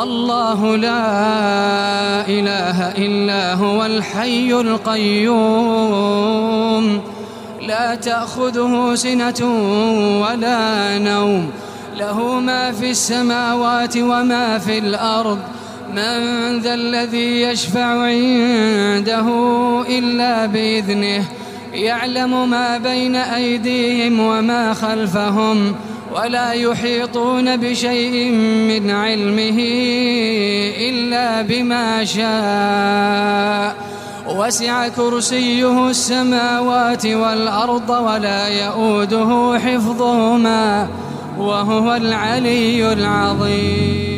الله لا إله إلا هو الحي القيوم لا تأخذه سنة ولا نوم له ما في السماوات وما في الأرض من ذا الذي يشفع عنده إلا بإذنه يعلم ما بين أيديهم وما خلفهم ولا يحيطون بشيء من علمه إلا بما شاء وسع كرسيه السماوات والأرض ولا يؤوده حفظهما وهو العلي العظيم.